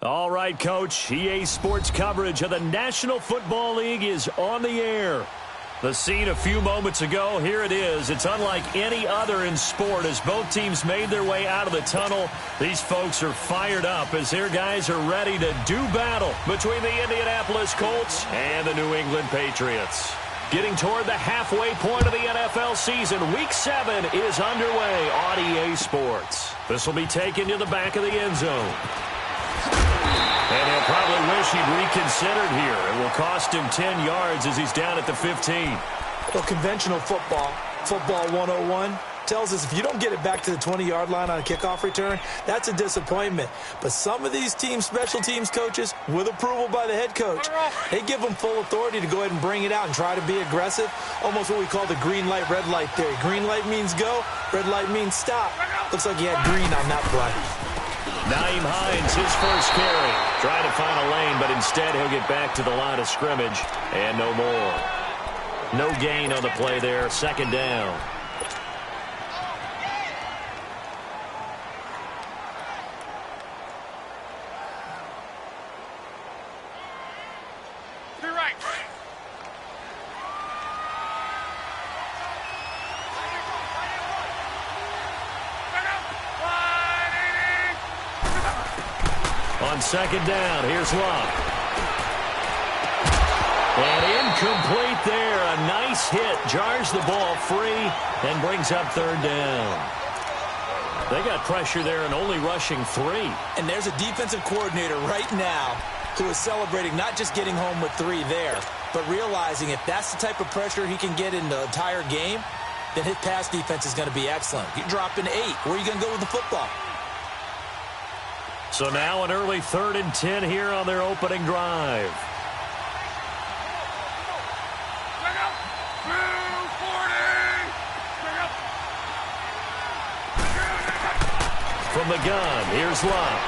All right, Coach. EA Sports coverage of the National Football League is on the air. The scene a few moments ago, here it is. It's unlike any other in sport as both teams made their way out of the tunnel. These folks are fired up as their guys are ready to do battle between the Indianapolis Colts and the New England Patriots. Getting toward the halfway point of the NFL season, Week 7 is underway on EA Sports. This will be taken to the back of the end zone. And he'll probably wish he'd reconsidered here. It will cost him 10 yards as he's down at the 15. Well, conventional football 101, tells us if you don't get it back to the 20-yard line on a kickoff return, that's a disappointment. But some of these special teams coaches, with approval by the head coach, they give them full authority to go ahead and bring it out and try to be aggressive. Almost what we call the green light, red light theory. Green light means go, red light means stop. Looks like he had green on that play. Nyheim Hines, his first carry. Trying to find a lane, but instead he'll get back to the line of scrimmage. And no more. No gain on the play there. Second down. On second down, here's Luck. And incomplete there. A nice hit. Jars the ball free and brings up third down. They got pressure there and only rushing 3. And there's a defensive coordinator right now who is celebrating not just getting home with 3 there, but realizing if that's the type of pressure he can get in the entire game, then his pass defense is going to be excellent. You're dropping 8. Where are you going to go with the football? So now an early 3rd and 10 here on their opening drive. From the gun, here's Luck.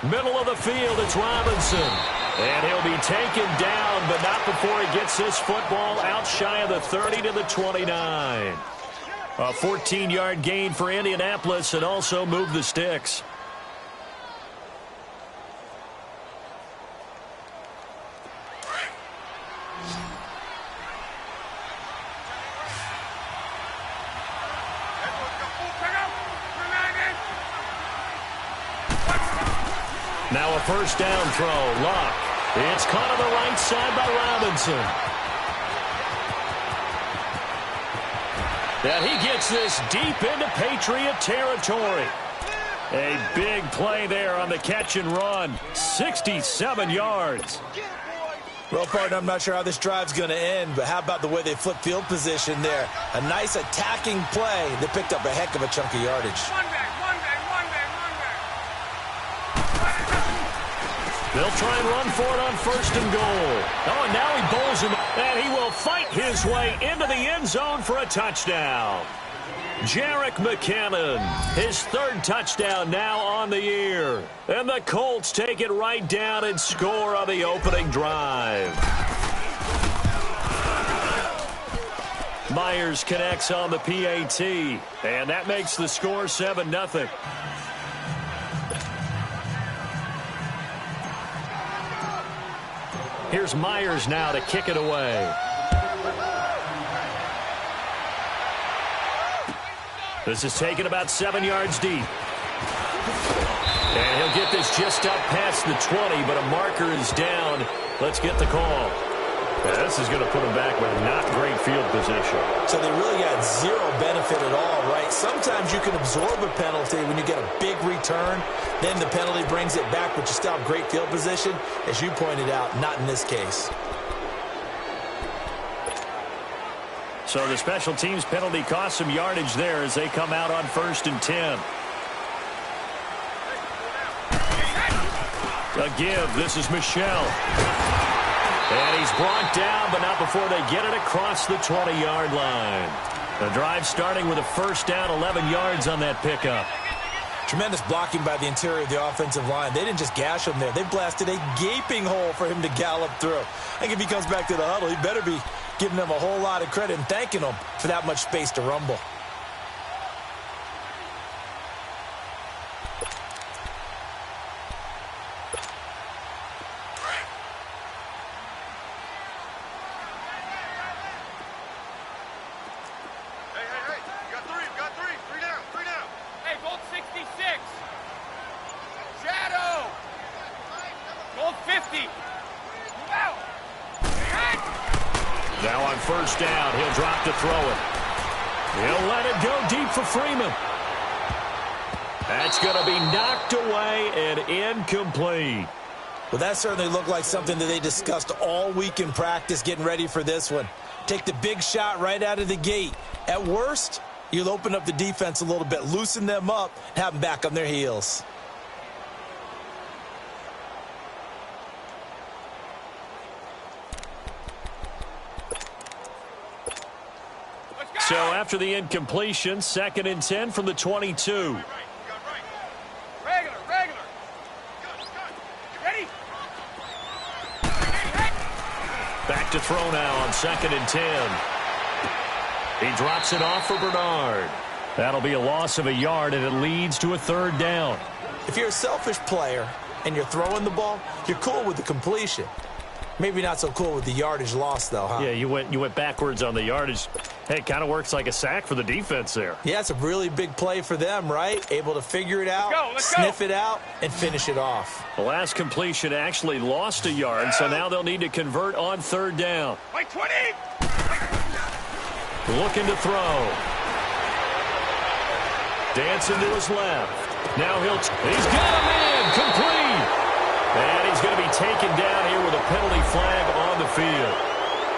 Middle of the field, it's Robinson. And he'll be taken down, but not before he gets this football out shy of the 30 to the 29. A 14-yard gain for Indianapolis and also move the sticks. Now a first down throw. Luck. It's caught on the right side by Robinson. And he gets this deep into Patriot territory. A big play there on the catch and run. 67 yards. Well, partner, I'm not sure how this drive's going to end, but how about the way they flip field position there? A nice attacking play. They picked up a heck of a chunk of yardage. They'll try and run for it on first and goal. Oh, and now he bowls him, and he will fight his way into the end zone for a touchdown. Jerick McKinnon, his 3rd touchdown now on the year. And the Colts take it right down and score on the opening drive. Myers connects on the PAT, and that makes the score 7-0. Here's Myers now to kick it away. This is taken about 7 yards deep. And he'll get this just up past the 20, but a marker is down. Let's get the call. Yeah, this is going to put him back with not great field position. So they really got zero benefit at all, right? Sometimes you can absorb a penalty when you get a big return. Then the penalty brings it back, but you still have great field position. As you pointed out, not in this case. So the special teams penalty cost some yardage there as they come out on 1st and 10. A give. This is Michel. And he's brought down, but not before they get it across the 20-yard line. The drive starting with a first down, 11 yards on that pickup. Tremendous blocking by the interior of the offensive line. They didn't just gash him there. They blasted a gaping hole for him to gallop through. I think if he comes back to the huddle, he better be giving them a whole lot of credit and thanking them for that much space to rumble. 50. Now on first down, he'll drop to throw it. He'll let it go deep for Freeman. That's going to be knocked away and incomplete. Well, that certainly looked like something that they discussed all week in practice getting ready for this one. Take the big shot right out of the gate. At worst, you'll open up the defense a little bit, loosen them up, and have them back on their heels. So after the incompletion, 2nd and 10 from the 22. Regular. Ready? Back to throw now on 2nd and 10. He drops it off for Bernard. That'll be a loss of a yard, and it leads to a 3rd down. If you're a selfish player and you're throwing the ball, you're cool with the completion. Maybe not so cool with the yardage loss, though, huh? Yeah, you went backwards on the yardage. Hey, it kind of works like a sack for the defense there. Yeah, it's a really big play for them, right? Able to figure it out, sniff it out, and finish it off. The last completion actually lost a yard, so now they'll need to convert on 3rd down. Like 20. Looking to throw. Dancing to his left. Now he's got a man, complete. And he's going to be taken down here with a penalty flag on the field.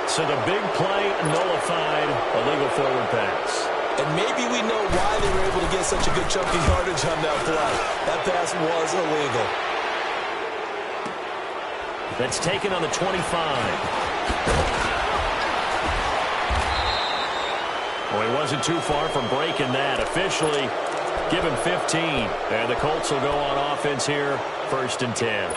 So the big play nullified, a legal forward pass. And maybe we know why they were able to get such a good chunk of yardage on that play. That pass was illegal. That's taken on the 25. Well, he wasn't too far from breaking that. Officially, give him 15. And the Colts will go on offense here, 1st and 10.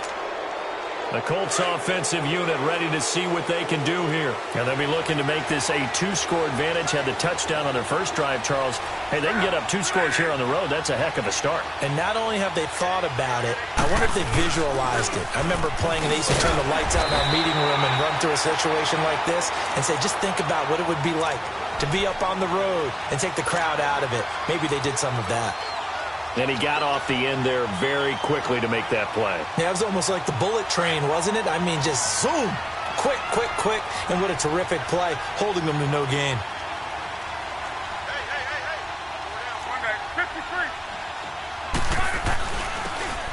The Colts offensive unit ready to see what they can do here. And they'll be looking to make this a 2-score advantage. Had the touchdown on their first drive, Charles. Hey, they can get up 2 scores here on the road. That's a heck of a start. And not only have they thought about it, I wonder if they visualized it. I remember playing, and they used to turn the lights out in our meeting room and run through a situation like this and say, just think about what it would be like to be up on the road and take the crowd out of it. Maybe they did some of that. And he got off the end there very quickly to make that play. Yeah, it was almost like the bullet train, wasn't it? I mean, just zoom, quick, and what a terrific play, holding them to no gain.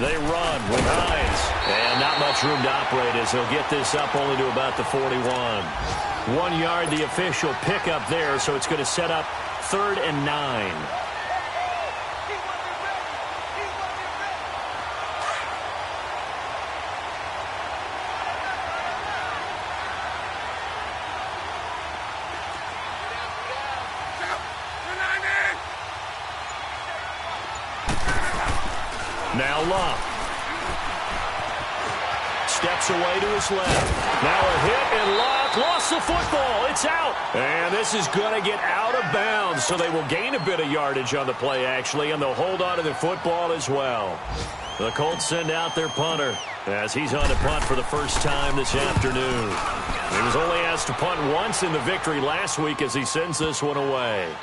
They run with Hines, and not much room to operate as he'll get this up only to about the 41. 1 yard, the official pickup there, so it's going to set up 3rd and 9. Now Love. Steps away to his left. Now a hit, and Love lost the football. It's out. And this is going to get out of bounds, so they will gain a bit of yardage on the play, actually, and they'll hold on to the football as well. The Colts send out their punter as he's on to punt for the first time this afternoon. He was only asked to punt once in the victory last week as he sends this one away.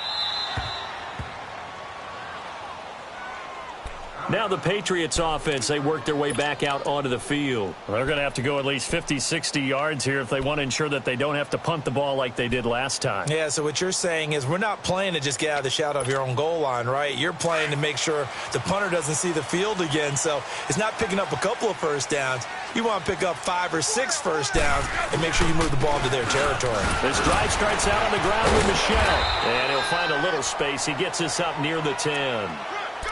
Now the Patriots offense, they work their way back out onto the field. They're going to have to go at least 50, 60 yards here if they want to ensure that they don't have to punt the ball like they did last time. Yeah, so what you're saying is we're not playing to just get out of the shadow of your own goal line, right? You're playing to make sure the punter doesn't see the field again. So it's not picking up a couple of first downs. You want to pick up 5 or 6 first downs and make sure you move the ball into their territory. This drive starts out on the ground with Michelle. And he'll find a little space. He gets us up near the 10.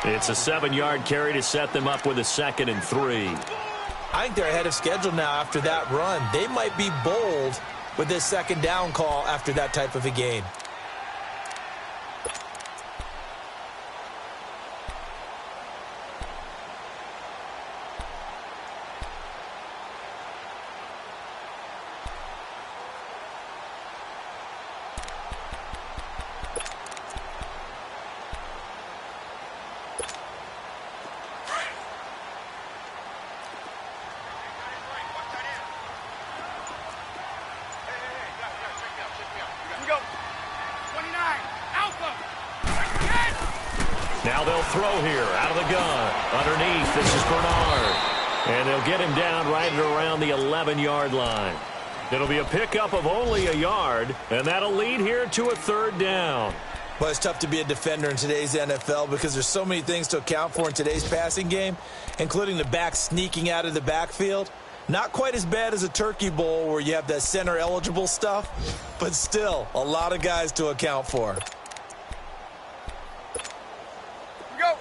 It's a 7-yard carry to set them up with a 2nd and 3. I think they're ahead of schedule now after that run. They might be bold with this 2nd down call after that type of a game. Now they'll throw here out of the gun. Underneath, this is Bernard. And they'll get him down right at around the 11-yard line. It'll be a pickup of only a yard, and that'll lead here to a third down. Well, it's tough to be a defender in today's NFL because there's so many things to account for in today's passing game, including the back sneaking out of the backfield. Not quite as bad as a turkey bowl where you have that center-eligible stuff, but still a lot of guys to account for. Go.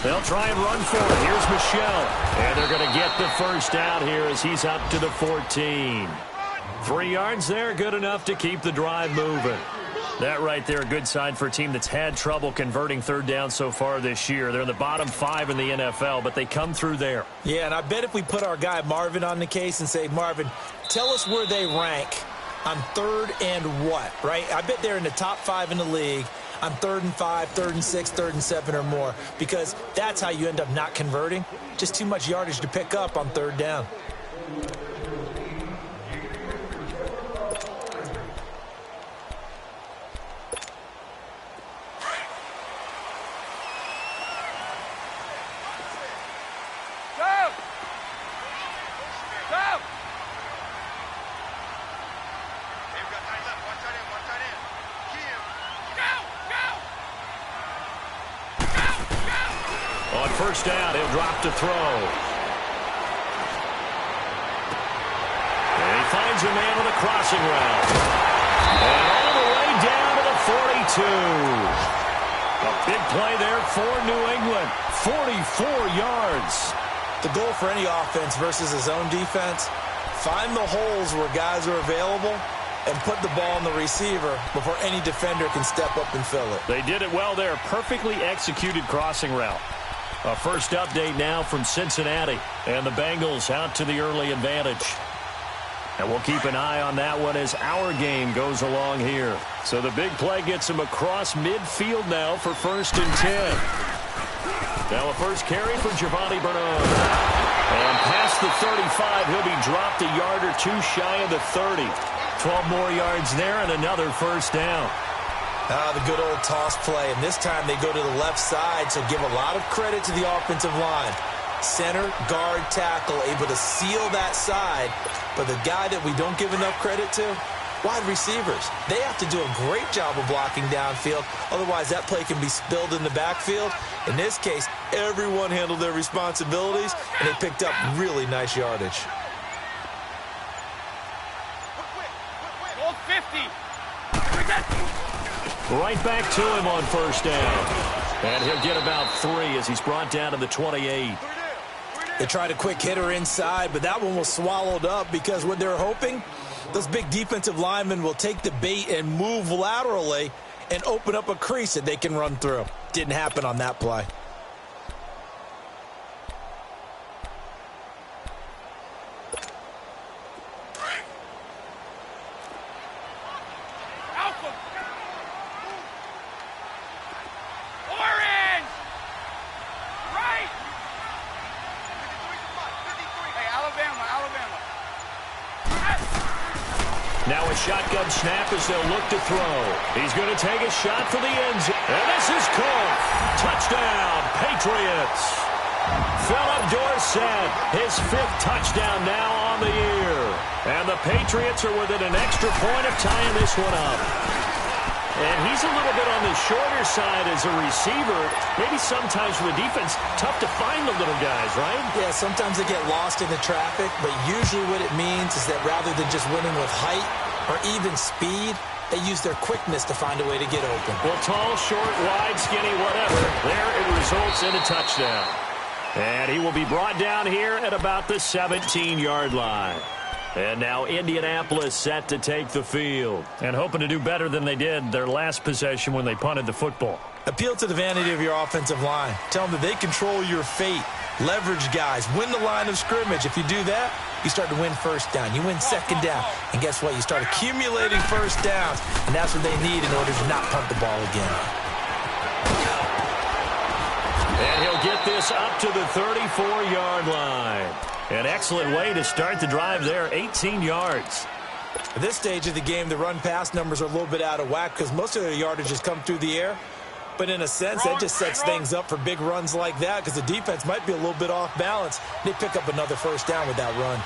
They'll try and run for it. Here's Michelle. And they're going to get the first down here as he's up to the 14. 3 yards there, good enough to keep the drive moving. That right there, a good sign for a team that's had trouble converting third down so far this year. They're in the bottom 5 in the NFL, but they come through there. Yeah, and I bet if we put our guy Marvin on the case and say, Marvin, tell us where they rank on third and what, right? I bet they're in the top 5 in the league on 3rd and 5, 3rd and 6, 3rd and 7 or more, because that's how you end up not converting. Just too much yardage to pick up on third down. First down, he'll drop to throw. And he finds a man with a crossing route. And all the way down to the 42. A big play there for New England. 44 yards. The goal for any offense versus his own defense, find the holes where guys are available and put the ball on the receiver before any defender can step up and fill it. They did it well there. Perfectly executed crossing route. A first update now from Cincinnati, and the Bengals out to the early advantage. And we'll keep an eye on that one as our game goes along here. So the big play gets him across midfield now for 1st and 10. Now a first carry for Giovanni Bernard. And past the 35, he'll be dropped a yard or two shy of the 30. 12 more yards there and another first down. The good old toss play, and this time they go to the left side, so give a lot of credit to the offensive line. Center, guard, tackle, able to seal that side, but the guy that we don't give enough credit to, wide receivers. They have to do a great job of blocking downfield, otherwise that play can be spilled in the backfield. In this case, everyone handled their responsibilities, and they picked up really nice yardage. Goal 50. Right back to him on first down. And he'll get about 3 as he's brought down to the 28. They tried a quick hitter inside, but that one was swallowed up because what they're hoping, those big defensive linemen will take the bait and move laterally and open up a crease that they can run through. Didn't happen on that play. Now a shotgun snap as they'll look to throw. He's going to take a shot for the end zone. And this is caught. Touchdown, Patriots. Philip Dorsett, his 5th touchdown now on the year. And the Patriots are within an extra point of tying this one up. And he's a little bit on the shorter side as a receiver. Maybe sometimes for the defense, tough to find the little guys, right? Yeah, sometimes they get lost in the traffic, but usually what it means is that rather than just winning with height or even speed, they use their quickness to find a way to get open. Well, tall, short, wide, skinny, whatever. There it results in a touchdown. And he will be brought down here at about the 17-yard line. And now Indianapolis set to take the field. And hoping to do better than they did their last possession when they punted the football. Appeal to the vanity of your offensive line. Tell them that they control your fate. Leverage guys. Win the line of scrimmage. If you do that, you start to win first down. You win second down. And guess what? You start accumulating first downs. And that's what they need in order to not punt the ball again. And he'll get this up to the 34-yard line. An excellent way to start the drive there, 18 yards. At this stage of the game, the run-pass numbers are a little bit out of whack because most of their yardage has come through the air. But in a sense, that just sets things up for big runs like that because the defense might be a little bit off balance. They pick up another first down with that run.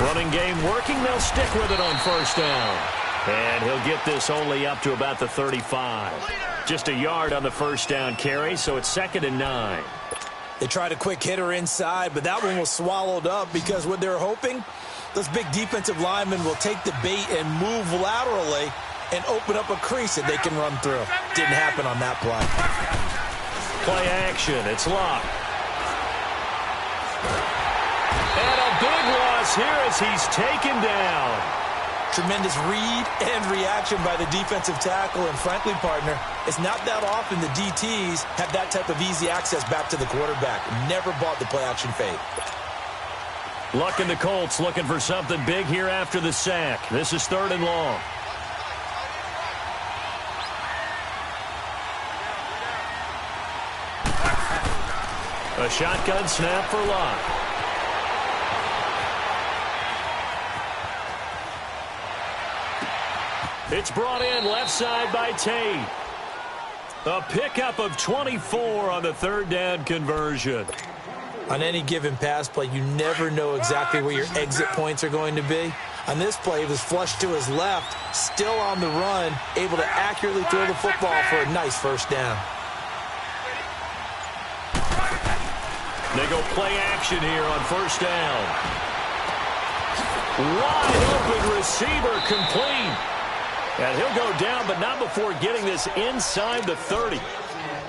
Running game working. They'll stick with it on first down. And he'll get this only up to about the 35. Just a yard on the first down carry, so it's 2nd and 9. They tried a quick hitter inside, but that one was swallowed up because what they're hoping, those big defensive linemen will take the bait and move laterally and open up a crease that they can run through. Didn't happen on that play. Play action. It's locked. And a big loss here as he's taken down. Tremendous read and reaction by the defensive tackle. And frankly, partner, it's not that often the DTs have that type of easy access back to the quarterback. Never bought the play action fake. Luck and the Colts looking for something big here after the sack. This is 3rd and long. A shotgun snap for Luck. It's brought in left side by Tate. A pickup of 24 on the 3rd down conversion. On any given pass play, you never know exactly where your exit points are going to be. On this play, it was flushed to his left, still on the run, able to accurately throw the football for a nice first down. They go play action here on first down. Wide open receiver complete. And he'll go down, but not before getting this inside the 30.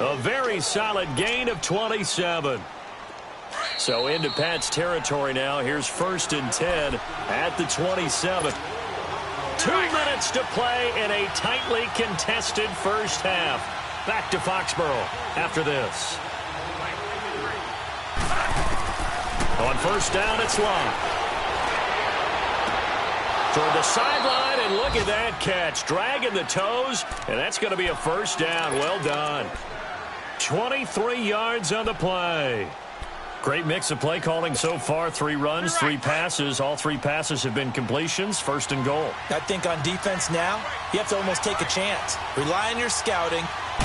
A very solid gain of 27. So into Pat's territory now. Here's 1st and 10 at the 27. 2 minutes to play in a tightly contested first half. Back to Foxborough after this. On first down, it's Long. Toward the sideline, and look at that catch. Dragging the toes, and that's going to be a first down. Well done. 23 yards on the play. Great mix of play calling so far. 3 runs, 3 passes. All 3 passes have been completions. 1st and goal. I think on defense now, you have to almost take a chance. Rely on your scouting.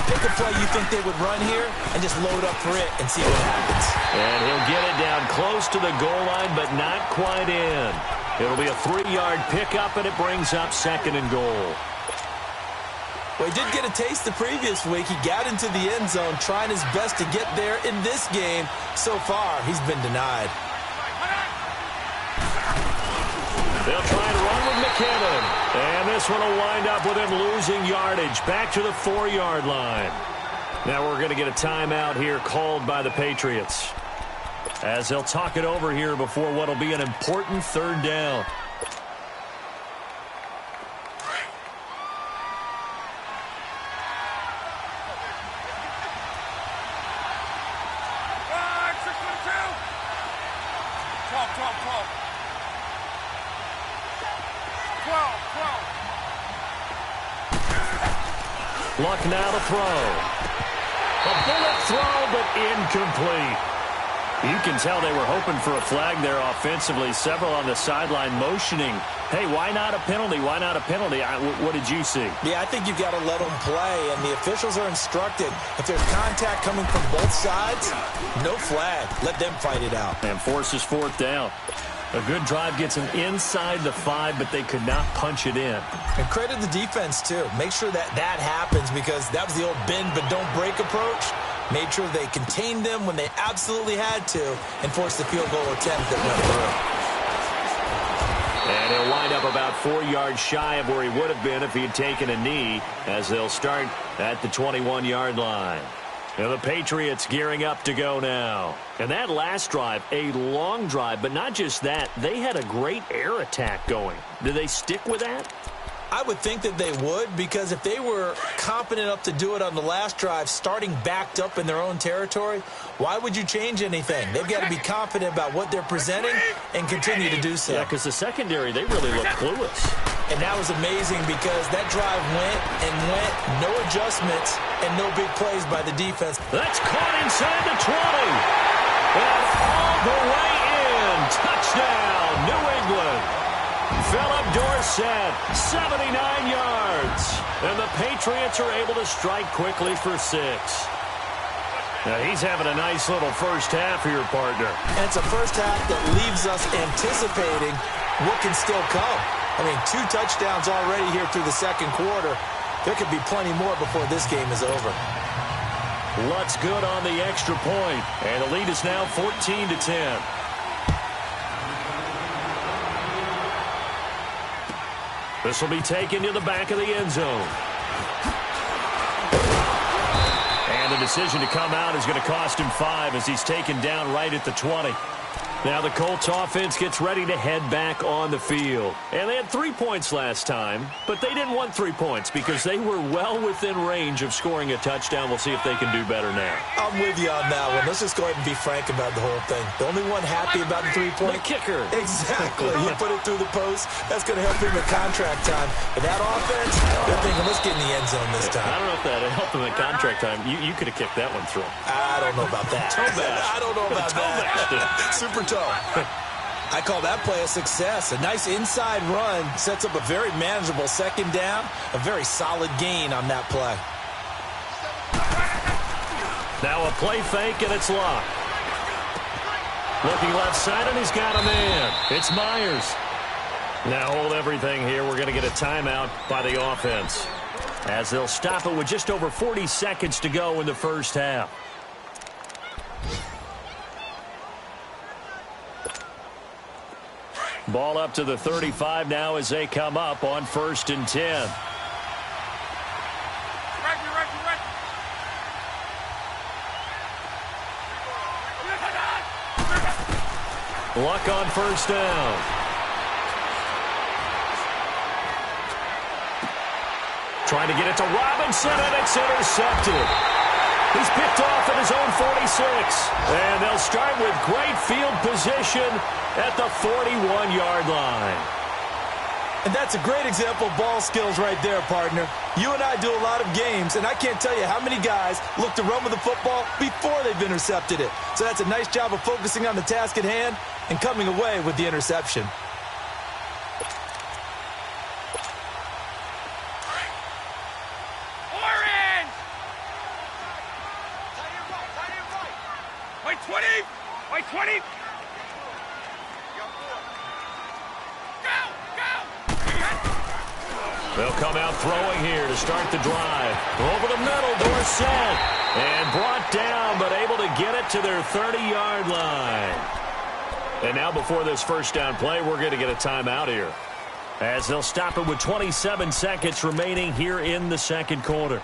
Pick a play you think they would run here and just load up for it and see what happens. And he'll get it down close to the goal line, but not quite in. It'll be a 3-yard pickup, and it brings up 2nd and goal. Well, he did get a taste the previous week. He got into the end zone trying his best to get there in this game. So far, he's been denied. They'll try and run with McKinnon. And this one will wind up with him losing yardage back to the 4-yard line. Now we're going to get a timeout here called by the Patriots, as they'll talk it over here before what will be an important 3rd down. Luck now to throw. A bullet throw, but incomplete. You can tell they were hoping for a flag there offensively. Several on the sideline motioning. Hey, why not a penalty? Why not a penalty? What did you see? Yeah, I think you've got to let them play, and the officials are instructed. If there's contact coming from both sides, no flag. Let them fight it out. And forces 4th down. A good drive gets them inside the 5, but they could not punch it in. And credit the defense, too. Make sure that happens, because that was the old bend but don't break approach. Made sure they contained them when they absolutely had to and forced the field goal attempt that went through. And he'll wind up about 4 yards shy of where he would have been if he had taken a knee, as they'll start at the 21-yard line. Now the Patriots gearing up to go now. And that last drive, a long drive, but not just that. They had a great air attack going. Do they stick with that? I would think that they would, because if they were confident enough to do it on the last drive, starting backed up in their own territory, why would you change anything? They've got to be confident about what they're presenting and continue to do so. Yeah, because the secondary, they really look clueless. And that was amazing because that drive went and went, no adjustments, and no big plays by the defense. That's caught inside the 20. And all the way in. Touchdown, New England. Philip Dorsett, 79 yards. And the Patriots are able to strike quickly for 6. Now, he's having a nice little first half here, partner. And it's a first half that leaves us anticipating what can still come. I mean, 2 touchdowns already here through the second quarter. There could be plenty more before this game is over. Lutz good on the extra point, and the lead is now 14-10. This will be taken to the back of the end zone. And the decision to come out is going to cost him 5 as he's taken down right at the 20. Now the Colts offense gets ready to head back on the field. And they had 3 points last time, but they didn't want 3 points because they were well within range of scoring a touchdown. We'll see if they can do better now. I'm with you on that one. Let's just go ahead and be frank about the whole thing. The only one happy about the 3-point? The kicker. Exactly. He put it through the post. That's going to help him at contract time. But that offense, they're thinking, let's get in the end zone this time. I don't know if that helped him at contract time. You could have kicked that one through. I don't know about that. Toe bash. I don't know about that. Super toe. I call that play a success. A nice inside run sets up a very manageable second down. A very solid gain on that play. Now a play fake, and it's Luck. Looking left side, and he's got a man. It's Myers. Now hold everything here. We're going to get a timeout by the offense, as they'll stop it with just over 40 seconds to go in the first half. Ball up to the 35 now as they come up on 1st and 10. Luck on first down. Trying to get it to Robinson, and it's intercepted. He's picked off at his own 46. And they'll start with great field position at the 41-yard line. And that's a great example of ball skills right there, partner. You and I do a lot of games, and I can't tell you how many guys look to run with the football before they've intercepted it. So that's a nice job of focusing on the task at hand and coming away with the interception. Wait, 20! They'll come out throwing here to start the drive. Over the middle, Dorsett. And brought down, but able to get it to their 30-yard line. And now before this first down play, we're going to get a timeout here, as they'll stop it with 27 seconds remaining here in the second quarter.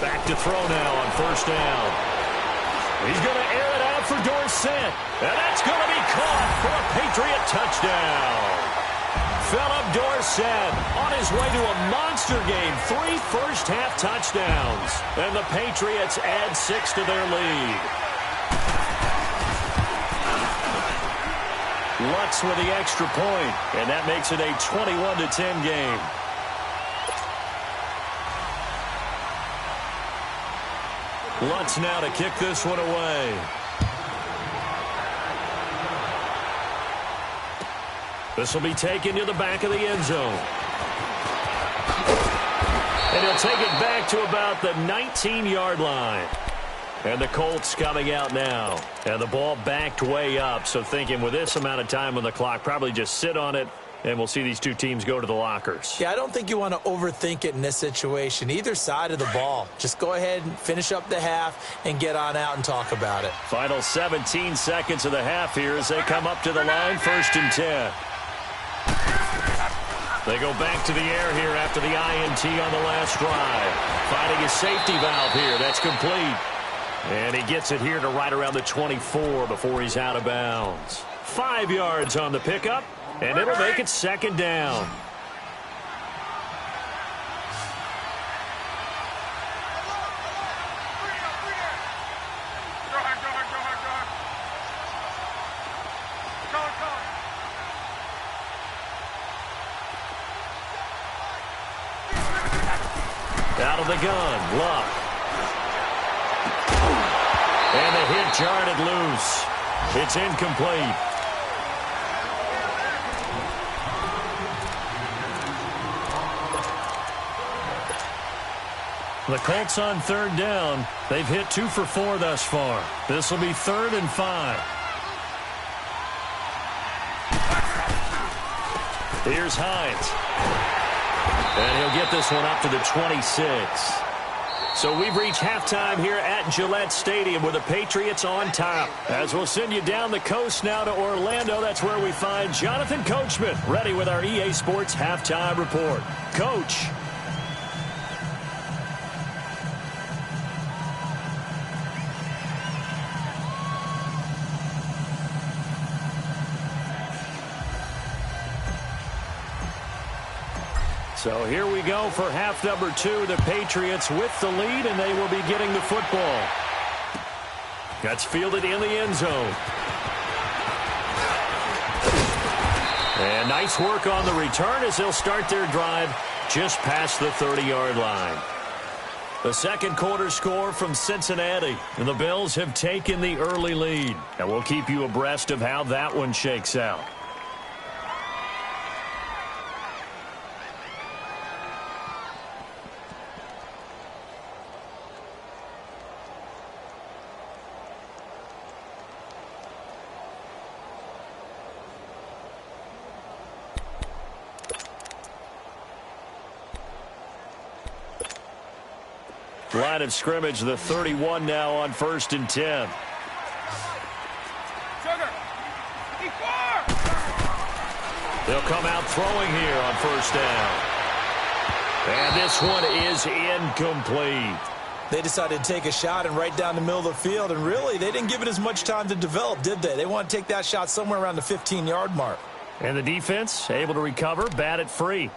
Back to throw now on first down. He's going to air it out for Dorsett. And that's going to be caught for a Patriot touchdown. Philip Dorsett on his way to a monster game. 3 first-half touchdowns. And the Patriots add 6 to their lead. Lutz with the extra point, and that makes it a 21-10 game. Lutz now to kick this one away. This will be taken to the back of the end zone. And he'll take it back to about the 19-yard line. And the Colts coming out now. And the ball backed way up. So thinking with this amount of time on the clock, probably just sit on it, and we'll see these two teams go to the lockers. Yeah, I don't think you want to overthink it in this situation. Either side of the ball. Just go ahead and finish up the half and get on out and talk about it. Final 17 seconds of the half here as they come up to the line, 1st and 10. They go back to the air here after the INT on the last drive. Finding his safety valve here. That's complete. And he gets it here to right around the 24 before he's out of bounds. 5 yards on the pickup, and it'll make it second down. Out of the gun, Luck. And the hit jarred it loose. It's incomplete. The Colts on third down. They've hit 2 for 4 thus far. This will be 3rd and 5. Here's Hines. And he'll get this one up to the 26. So we've reached halftime here at Gillette Stadium with the Patriots on top. As we'll send you down the coast now to Orlando, that's where we find Jonathan Coachman ready with our EA Sports Halftime Report. Coach. So here we go for half number 2. The Patriots with the lead, and they will be getting the football. That's fielded in the end zone. And nice work on the return as they'll start their drive just past the 30-yard line. The second quarter score from Cincinnati, and the Bills have taken the early lead. And we'll keep you abreast of how that one shakes out. Line of scrimmage, the 31 now on 1st and 10. They'll come out throwing here on 1st down. And this one is incomplete. They decided to take a shot and right down the middle of the field, and really, they didn't give it as much time to develop, did they? They want to take that shot somewhere around the 15-yard mark. And the defense able to recover, bat it free.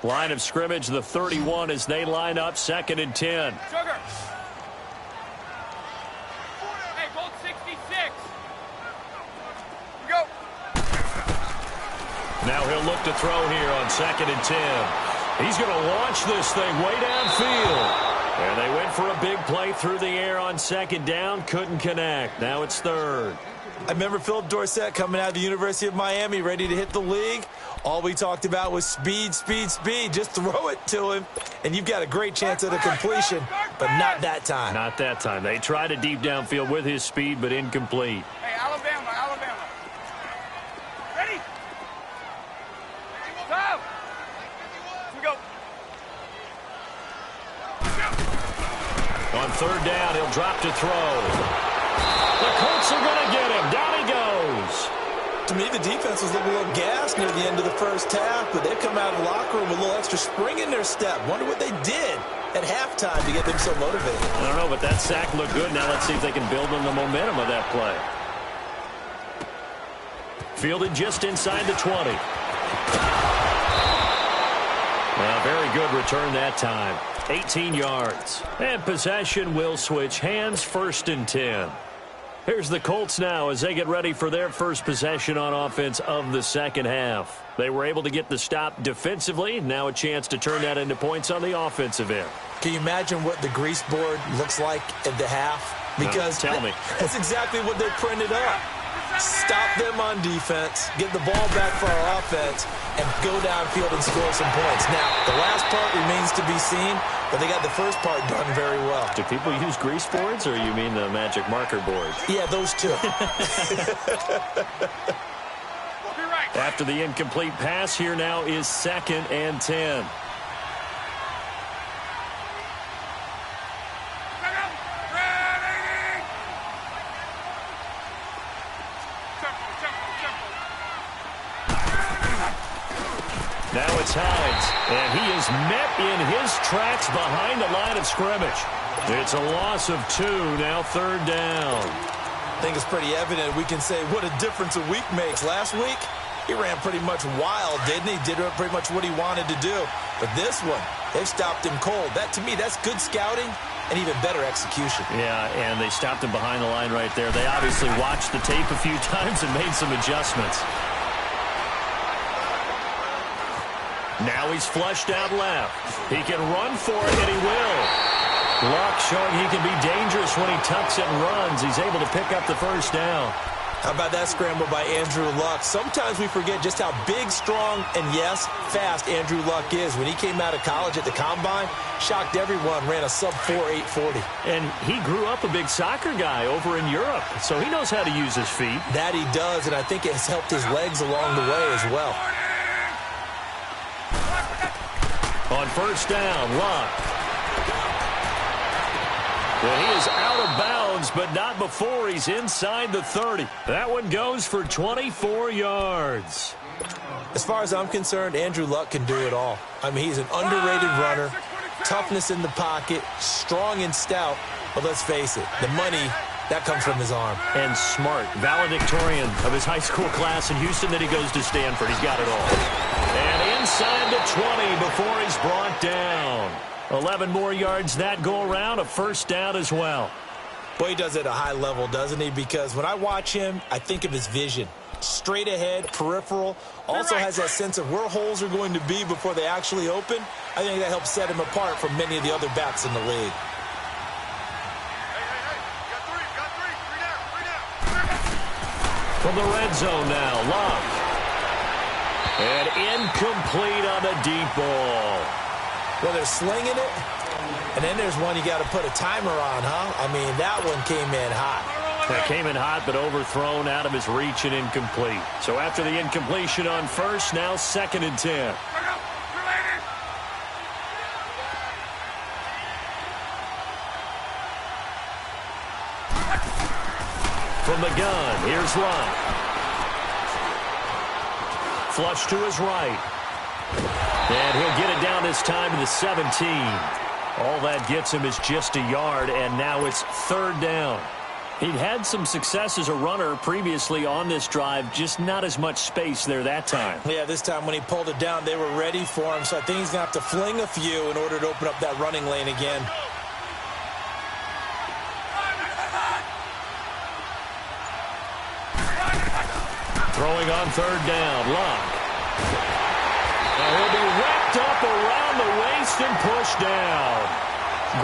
Line of scrimmage, the 31 as they line up 2nd and 10. Sugar. Hey, Gold 66. Go. Now he'll look to throw here on 2nd and 10. He's going to launch this thing way downfield. And they went for a big play through the air on 2nd down. Couldn't connect. Now it's 3rd. I remember Philip Dorsett coming out of the University of Miami ready to hit the league. All we talked about was speed, speed, speed. Just throw it to him, and you've got a great chance at a completion, but not that time. Not that time. They tried a deep downfield with his speed, but incomplete. Hey, Alabama. Ready? Stop. We go. On 3rd down, he'll drop to throw. The Colts are going to get him. Down he goes. To me, the defense was looking a little gassed near the end of the first half, but they've come out of the locker room with a little extra spring in their step. Wonder what they did at halftime to get them so motivated. I don't know, but that sack looked good. Now let's see if they can build on the momentum of that play. Fielded just inside the 20. Well, very good return that time. 18 yards. And possession will switch hands, 1st and 10. Here's the Colts now as they get ready for their first possession on offense of the second half. They were able to get the stop defensively. Now a chance to turn that into points on the offensive end. Can you imagine what the grease board looks like at the half? Because no, tell me. That's exactly what they printed up. Stop them on defense, get the ball back for our offense, and go downfield and score some points. Now, the last part remains to be seen, but they got the first part done very well. Do people use grease boards, or you mean the magic marker board? Yeah, those two. Be right. After the incomplete pass, here now is 2nd and 10. Now it's Hines, and he is met in his tracks behind the line of scrimmage. It's a loss of 2, now 3rd down. I think it's pretty evident. We can say what a difference a week makes. Last week, he ran pretty much wild, didn't he? Did pretty much what he wanted to do. But this one, they've stopped him cold. That, to me, that's good scouting and even better execution. Yeah, and they stopped him behind the line right there. They obviously watched the tape a few times and made some adjustments. Now he's flushed out left. He can run for it, and he will. Luck showing he can be dangerous when he tucks it and runs. He's able to pick up the 1st down. How about that scramble by Andrew Luck? Sometimes we forget just how big, strong, and, yes, fast Andrew Luck is. When he came out of college at the Combine, shocked everyone, ran a sub-4 840. And he grew up a big soccer guy over in Europe, so he knows how to use his feet. That he does, and I think it has helped his legs along the way as well. On 1st down, Luck. Well, he is out of bounds, but not before he's inside the 30. That one goes for 24 yards. As far as I'm concerned, Andrew Luck can do it all. I mean, he's an underrated runner, toughness in the pocket, strong and stout. But let's face it, the money, that comes from his arm. And smart, valedictorian of his high school class in Houston. Then he goes to Stanford. He's got it all. And inside the 20 before he's brought down. 11 more yards that go around, a 1st down as well. Boy, he does it at a high level, doesn't he? Because when I watch him, I think of his vision. Straight ahead, peripheral. Also has that sense of where holes are going to be before they actually open. I think that helps set him apart from many of the other backs in the league. From the red zone now, Luck. And incomplete on the deep ball. Well, they're slinging it, and then there's one you got to put a timer on, huh? I mean, that one came in hot. That came in hot, but overthrown out of his reach and incomplete. So after the incompletion on 1st, now 2nd and 10. From the gun, here's Luck. Flush to his right. And he'll get it down this time to the 17. All that gets him is just a yard, and now it's 3rd down. He'd had some success as a runner previously on this drive, just not as much space there that time. Yeah, this time when he pulled it down, they were ready for him, so I think he's going to have to fling a few in order to open up that running lane again. Throwing on 3rd down, Luck. Now he'll be wrapped up around the waist and pushed down.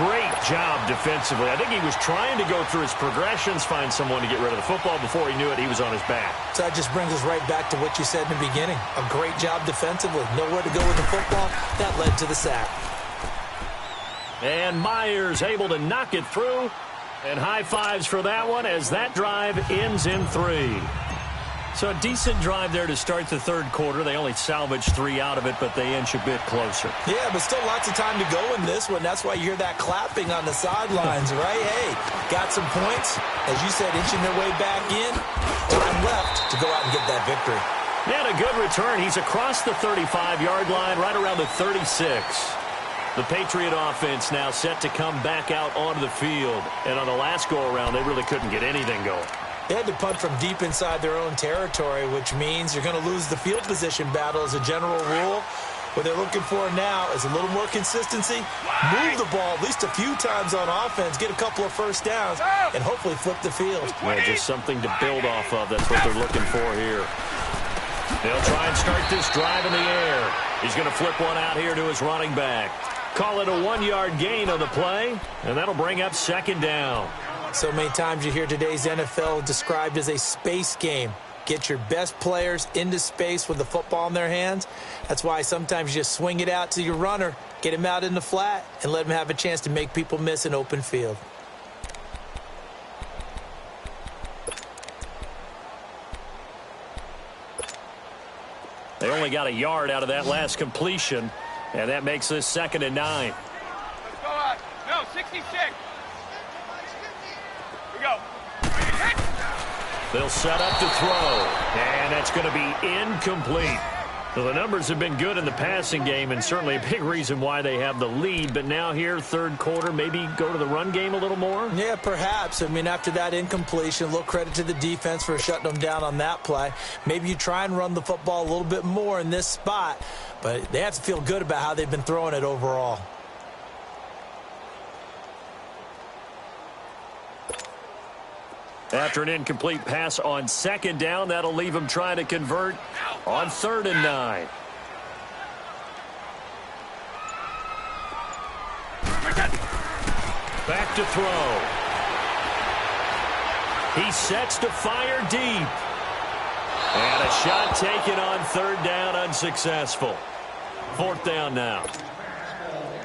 Great job defensively. I think he was trying to go through his progressions, find someone to get rid of the football. Before he knew it, he was on his back. So that just brings us right back to what you said in the beginning. A great job defensively. Nowhere to go with the football. That led to the sack. And Myers able to knock it through. And high fives for that one as that drive ends in 3. So a decent drive there to start the 3rd quarter. They only salvaged 3 out of it, but they inch a bit closer. Yeah, but still lots of time to go in this one. That's why you hear that clapping on the sidelines, right? Hey, got some points. As you said, inching their way back in. Time left to go out and get that victory. And a good return. He's across the 35-yard line, right around the 36. The Patriot offense now set to come back out onto the field. And on the last go-around, they really couldn't get anything going. They had to punt from deep inside their own territory, which means you're going to lose the field position battle as a general rule. What they're looking for now is a little more consistency, move the ball at least a few times on offense, get a couple of 1st downs, and hopefully flip the field. Yeah, just something to build off of. That's what they're looking for here. They'll try and start this drive in the air. He's going to flip one out here to his running back. Call it a 1-yard gain on the play, and that'll bring up 2nd down. So many times you hear today's NFL described as a space game. Get your best players into space with the football in their hands. That's why sometimes you just swing it out to your runner, get him out in the flat, and let him have a chance to make people miss an open field. only got a yard out of that last completion, and that makes this 2nd and 9. Let's go out. No, 66. We go. They'll set up to throw, and that's going to be incomplete. So the numbers have been good in the passing game, and certainly a big reason why they have the lead. But now here, third quarter, maybe go to the run game a little more? Yeah, perhaps. I mean, after that incompletion, a little credit to the defense for shutting them down on that play. Maybe you try and run the football a little bit more in this spot, but they have to feel good about how they've been throwing it overall. After an incomplete pass on 2nd down, that'll leave them trying to convert on 3rd and 9. Back to throw. He sets to fire deep. And a shot taken on 3rd down, unsuccessful. 4th down now.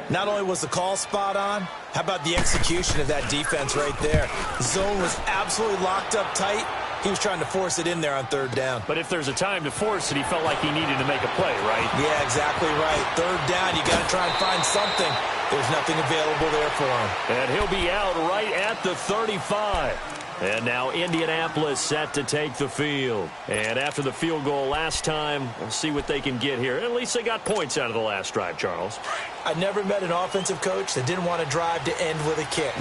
Not only was the call spot on, how about the execution of that defense right there? The zone was absolutely locked up tight. He was trying to force it in there on 3rd down. But if there's a time to force it, he felt like he needed to make a play, right? Yeah, exactly right. 3rd down, you got to try and find something. There's nothing available there for him. And he'll be out right at the 35. And now Indianapolis set to take the field. And after the field goal last time, we'll see what they can get here. At least they got points out of the last drive, Charles. I never met an offensive coach that didn't want to drive to end with a kick.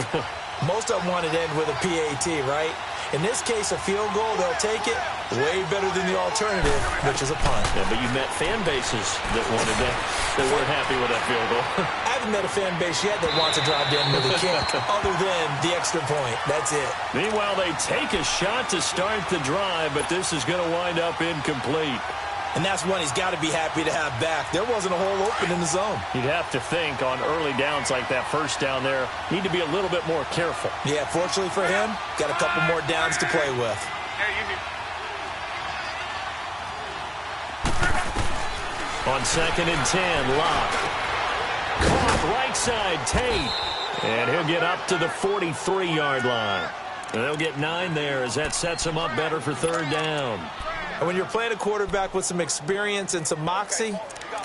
Most of them wanted to end with a PAT, right? In this case, a field goal, they'll take it way better than the alternative, which is a punt. Yeah, but you met fan bases that wanted that, that weren't happy with that field goal. I haven't met a fan base yet that wants to drive to end with a kick, other than the extra point. That's it. Meanwhile, they take a shot to start the drive, but this is going to wind up incomplete. And that's one he's got to be happy to have back. There wasn't a hole open in the zone. You'd have to think on early downs like that first down there, need to be a little bit more careful. Yeah, fortunately for him, got a couple more downs to play with. On 2nd and 10, Locke. Caught right side, Tate. And he'll get up to the 43-yard line. And they'll get 9 there as that sets him up better for 3rd down. And when you're playing a quarterback with some experience and some moxie,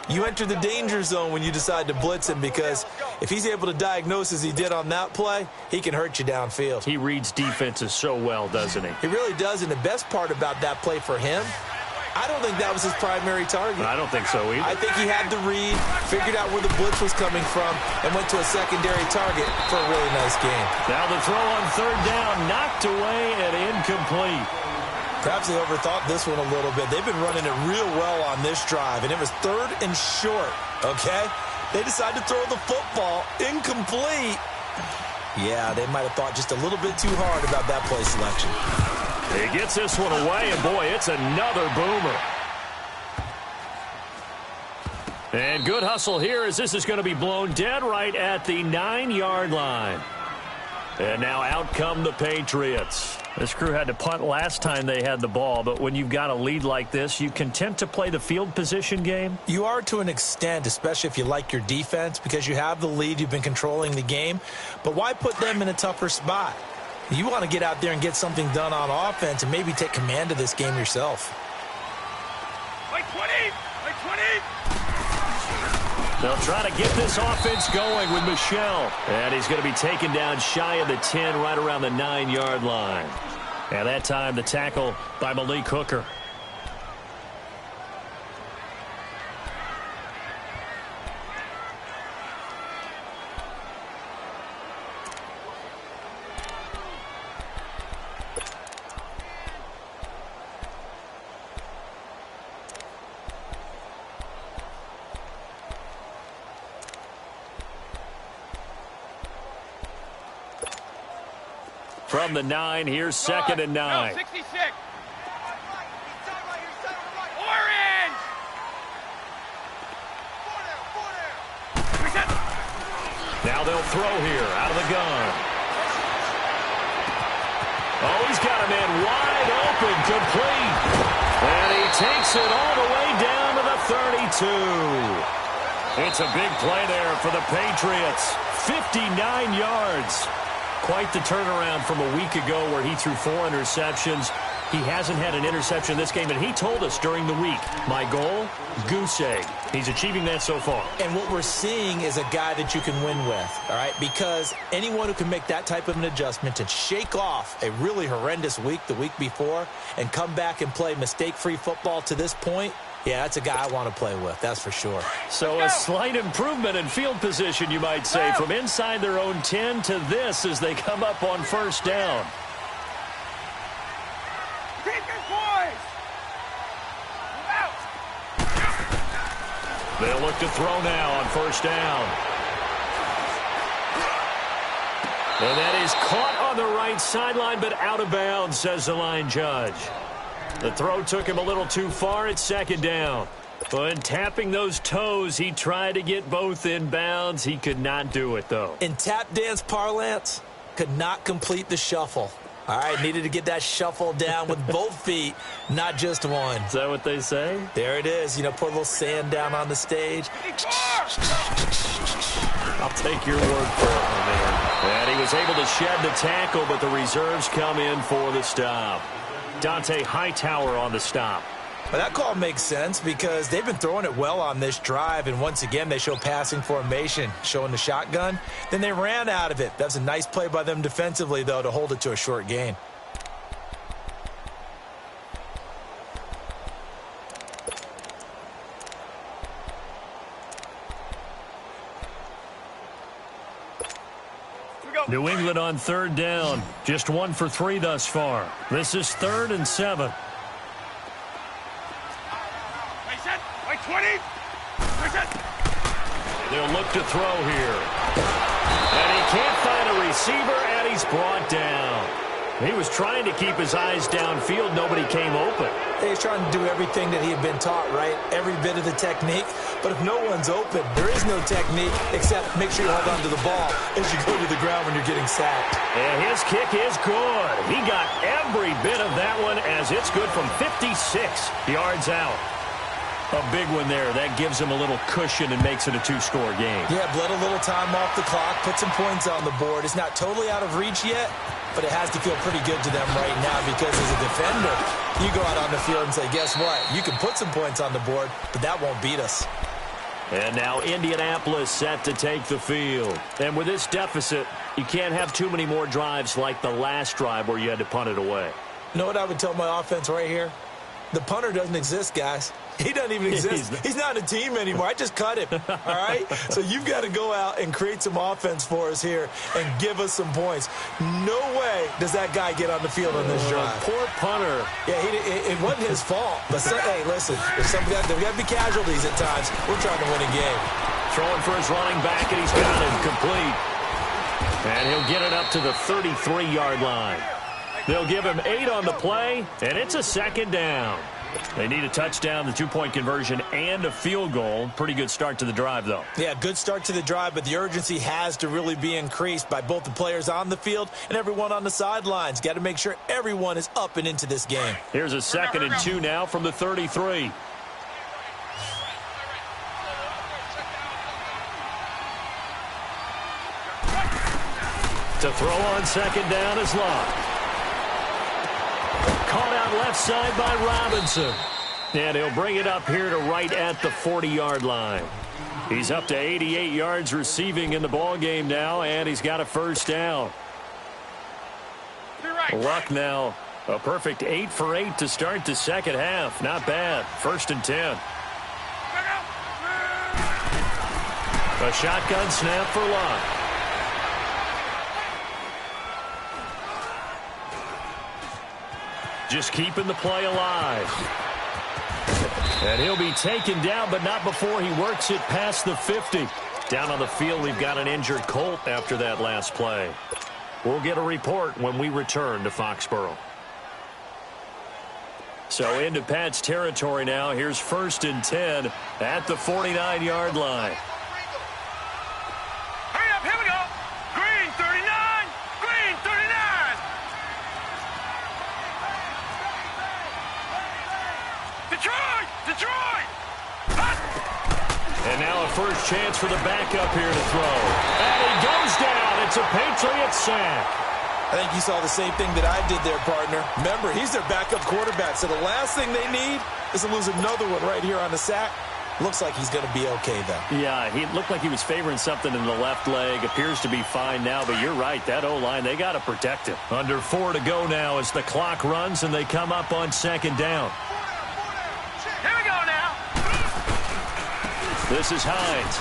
you enter the danger zone when you decide to blitz him, because if he's able to diagnose as he did on that play, he can hurt you downfield. He reads defenses so well, doesn't he? He really does, and the best part about that play for him, I don't think that was his primary target. I don't think so either. I think he had the read, figured out where the blitz was coming from, and went to a secondary target for a really nice game. Now the throw on 3rd down, knocked away and incomplete. Perhaps they overthought this one a little bit. They've been running it real well on this drive, and it was 3rd and short, okay? They decided to throw the football incomplete. Yeah, they might have thought just a little bit too hard about that play selection. He gets this one away, and boy, it's another boomer. And good hustle here as this is going to be blown dead right at the 9-yard line. And now out come the Patriots. This crew had to punt last time they had the ball, but when you've got a lead like this, you content to play the field position game? You are to an extent, especially if you like your defense, because you have the lead, you've been controlling the game. But why put them in a tougher spot? You want to get out there and get something done on offense and maybe take command of this game yourself. Like 20! Like 20! They'll try to get this offense going with Michel. And he's going to be taken down shy of the 10, right around the 9-yard line. And that time, the tackle by Malik Hooker. From the 9, here's 2nd and 9. No, 66. Orange! Now they'll throw here out of the gun. Oh, he's got a man wide open, complete. And he takes it all the way down to the 32. It's a big play there for the Patriots. 59 yards. Quite the turnaround from a week ago where he threw 4 interceptions. He hasn't had an interception this game, and he told us during the week, my goal, goose egg. He's achieving that so far. And what we're seeing is a guy that you can win with, all right? Because anyone who can make that type of an adjustment and shake off a really horrendous week the week before and come back and play mistake-free football to this point, yeah, that's a guy I want to play with, that's for sure. So a slight improvement in field position, you might say, from inside their own 10 to this as they come up on first down. They'll look to throw now on first down. And that is caught on the right sideline, but out of bounds, says the line judge. The throw took him a little too far at second down. But tapping those toes, he tried to get both in bounds. He could not do it, though. In tap dance parlance, could not complete the shuffle. All right, needed to get that shuffle down with both feet, not just one. Is that what they say? There it is. You know, put a little sand down on the stage. I'll take your word for it, my man. And he was able to shed the tackle, but the reserves come in for the stop. Dante Hightower on the stop. Well, that call makes sense because they've been throwing it well on this drive, and once again, they show passing formation, showing the shotgun. Then they ran out of it. That's a nice play by them defensively, though, to hold it to a short gain. New England on third down. Just 1 for 3 thus far. This is 3rd and 7. Wait, 20. They'll look to throw here. And he can't find a receiver, and he's brought down. He was trying to keep his eyes downfield. Nobody came open. He's trying to do everything that he had been taught, right? Every bit of the technique. But if no one's open, there is no technique except make sure you hold on to the ball as you go to the ground when you're getting sacked. And his kick is good. He got every bit of that one as it's good from 56 yards out. A big one there. That gives him a little cushion and makes it a 2-score game. Yeah, bled a little time off the clock, put some points on the board. It's not totally out of reach yet, but it has to feel pretty good to them right now because as a defender, you go out on the field and say, guess what? You can put some points on the board, but that won't beat us. And now Indianapolis set to take the field. And with this deficit, you can't have too many more drives like the last drive where you had to punt it away. You know what I would tell my offense right here? The punter doesn't exist, guys. He doesn't even exist. He's not a team anymore. I just cut him, all right? So you've got to go out and create some offense for us here and give us some points. No way does that guy get on the field on this drive. Poor punter. Yeah, it wasn't his fault. But, hey, listen, there's got to be casualties at times. We're trying to win a game. Throwing for his running back, and he's got him complete. And he'll get it up to the 33-yard line. They'll give him 8 on the play, and it's a 2nd down. They need a touchdown, the 2-point conversion, and a field goal. Pretty good start to the drive, though. Yeah, good start to the drive, but the urgency has to really be increased by both the players on the field and everyone on the sidelines. Got to make sure everyone is up and into this game. Here's a 2nd and 2 now from the 33. To throw on 2nd down is Locke. Caught out left side by Robinson. And he'll bring it up here to right at the 40-yard line. He's up to 88 yards receiving in the ballgame now, and he's got a first down. Luck now, a perfect 8 for 8 to start the second half. Not bad. 1st and 10. A shotgun snap for Luck. Just keeping the play alive. And he'll be taken down, but not before he works it past the 50. Down on the field, we've got an injured Colt after that last play. We'll get a report when we return to Foxborough. So into Pat's territory now. Here's 1st and 10 at the 49-yard line. Hurry up, here we go. Green 39, green 39. Detroit! And now a first chance for the backup here to throw. And he goes down. It's a Patriot sack. I think you saw the same thing that I did there, partner. Remember, he's their backup quarterback, so the last thing they need is to lose another one right here on the sack. Looks like he's going to be okay, though. Yeah, he looked like he was favoring something in the left leg. Appears to be fine now, but you're right. That O-line, they got to protect him. Under 4 to go now as the clock runs and they come up on second down. Here we go now. This is Hines.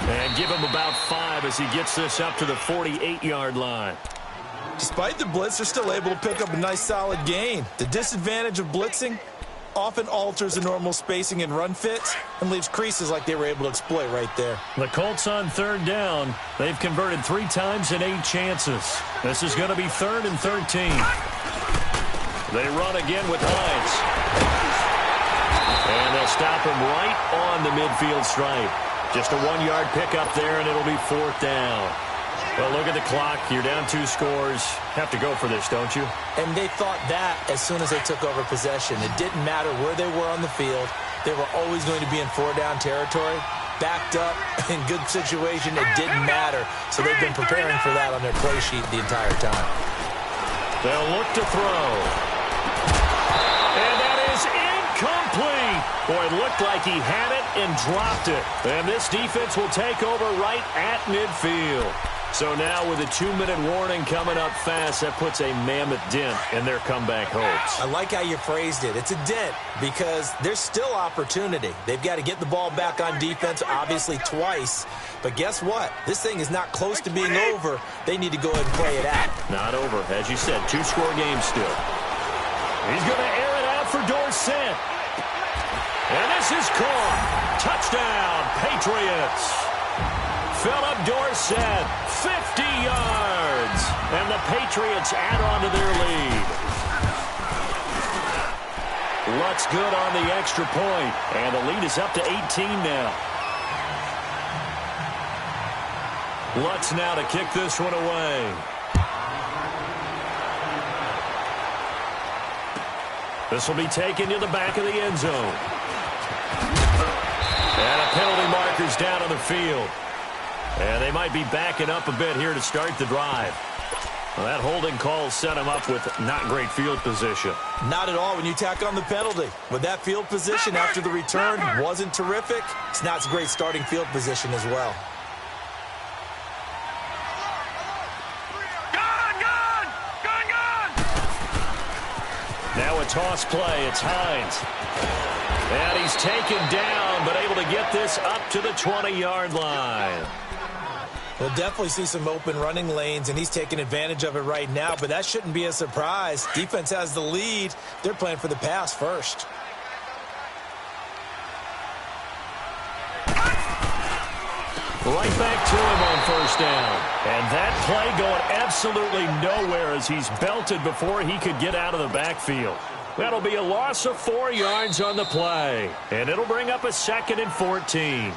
And give him about 5 as he gets this up to the 48-yard line. Despite the blitz, they're still able to pick up a nice solid gain. The disadvantage of blitzing often alters the normal spacing and run fits and leaves creases like they were able to exploit right there. The Colts on third down. They've converted 3 times in 8 chances. This is going to be 3rd and 13. They run again with Hines. And they'll stop him right on the midfield stripe. Just a 1-yard pickup there, and it'll be 4th down. Well, look at the clock. You're down 2 scores. Have to go for this, don't you? And they thought that as soon as they took over possession. It didn't matter where they were on the field. They were always going to be in 4-down territory. Backed up, in good situation, it didn't matter. So they've been preparing for that on their play sheet the entire time. They'll look to throw. And that is incomplete. Boy, it looked like he had it and dropped it. And this defense will take over right at midfield. So now with a 2-minute warning coming up fast, that puts a mammoth dent in their comeback hopes. I like how you phrased it. It's a dent because there's still opportunity. They've got to get the ball back on defense, obviously twice. But guess what? This thing is not close to being over. They need to go ahead and play it out. Not over. As you said, 2-score game still. He's going to air it out for Dorsett. And this is caught. Touchdown, Patriots. Philip Dorsett, 50 yards. And the Patriots add on to their lead. Lutz good on the extra point. And the lead is up to 18 now. Lutz now to kick this one away. This will be taken to the back of the end zone. And a penalty marker's down on the field. And they might be backing up a bit here to start the drive. Well, that holding call set him up with not great field position. Not at all when you tack on the penalty. With that field position after the return wasn't terrific, it's not great starting field position as well. Now a toss play. It's Hines. And he's taken down, but able to get this up to the 20-yard line. We'll definitely see some open running lanes, and he's taking advantage of it right now, but that shouldn't be a surprise. Defense has the lead. They're playing for the pass first. Right back to him on first down. And that play going absolutely nowhere as he's belted before he could get out of the backfield. That'll be a loss of 4 yards on the play. And it'll bring up a 2nd and 14.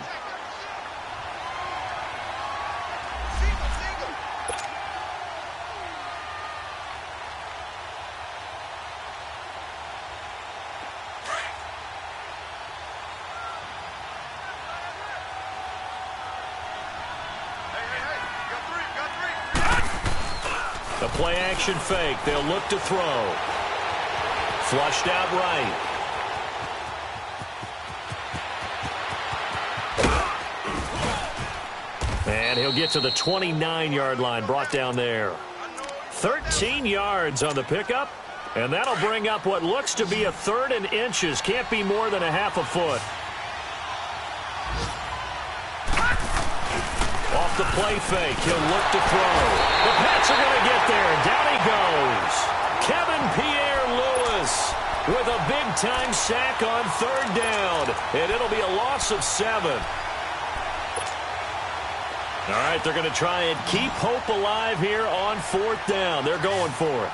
The play-action fake. They'll look to throw. Flushed out right. And he'll get to the 29-yard line, brought down there. 13 yards on the pickup, and that'll bring up what looks to be a 3rd and inches. Can't be more than a half a foot. Off the play fake, he'll look to throw. The Pats are going to get there. Down he goes. Kevin Pierre-Louis with a big-time sack on 3rd down. And it'll be a loss of 7. All right, they're going to try and keep hope alive here on 4th down. They're going for it.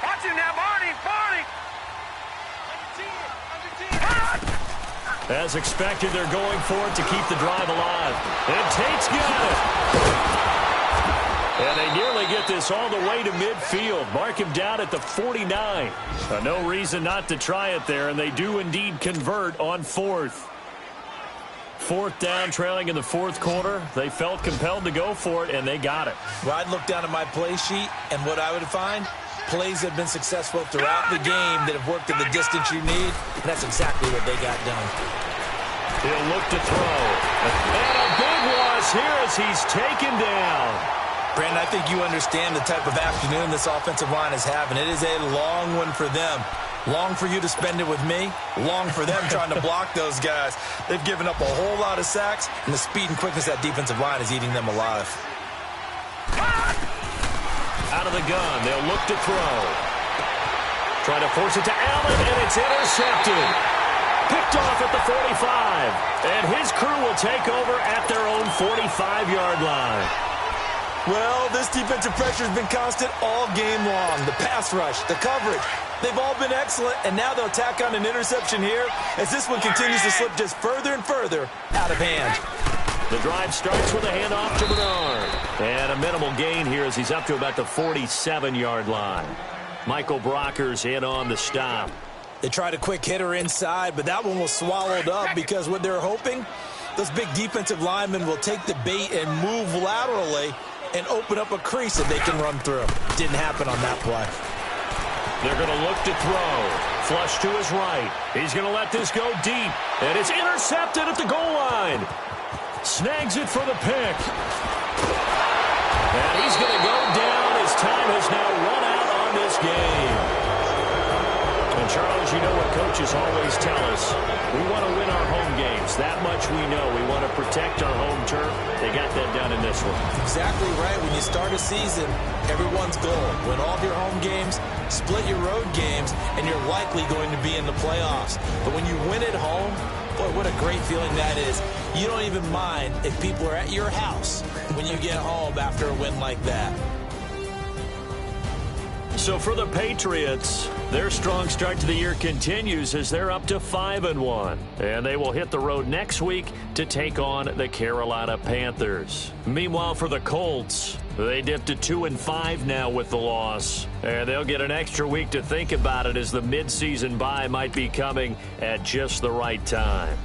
Watch him now, Barney. As expected, they're going for it to keep the drive alive. And Tate's got it. And they nearly get this all the way to midfield. Mark him down at the 49. No reason not to try it there, and they do indeed convert on 4th. Fourth down, trailing in the fourth quarter. They felt compelled to go for it, and they got it. Well, I'd look down at my play sheet, and what I would find, plays have been successful throughout the game that have worked in the distance you need, and that's exactly what they got done. He'll look to throw. And a big loss here as he's taken down. Brandon, I think you understand the type of afternoon this offensive line is having. It is a long one for them. Long for you to spend it with me. Long for them trying to block those guys. They've given up a whole lot of sacks, and the speed and quickness of that defensive line is eating them alive. Out of the gun, they'll look to throw. Trying to force it to Allen, and it's intercepted. Picked off at the 45. And his crew will take over at their own 45-yard line. Well, this defensive pressure has been constant all game long. The pass rush, the coverage, they've all been excellent, and now they'll tack on an interception here as this one continues to slip just further and further out of hand. The drive starts with a handoff to Bernard. And a minimal gain here as he's up to about the 47-yard line. Michael Brocker's in on the stop. They tried a quick hitter inside, but that one was swallowed up because what they're hoping, those big defensive linemen will take the bait and move laterally and open up a crease that they can run through. Didn't happen on that play. They're going to look to throw. Flush to his right. He's going to let this go deep. And it's intercepted at the goal line. Snags it for the pick. And he's going to go down. His time has now run out on this game. And Charles, you know what coaches always tell us. We want to win our home games. That much we know. We want to protect our home turf. They got that done in this one. Exactly right. When you start a season, everyone's goal. Win all of your home games, split your road games, and you're likely going to be in the playoffs. But when you win at home, boy, what a great feeling that is. You don't even mind if people are at your house when you get home after a win like that. So for the Patriots, their strong start to the year continues as they're up to 5-1. And they will hit the road next week to take on the Carolina Panthers. Meanwhile, for the Colts, they dipped to 2-5 now with the loss. And they'll get an extra week to think about it as the midseason bye might be coming at just the right time.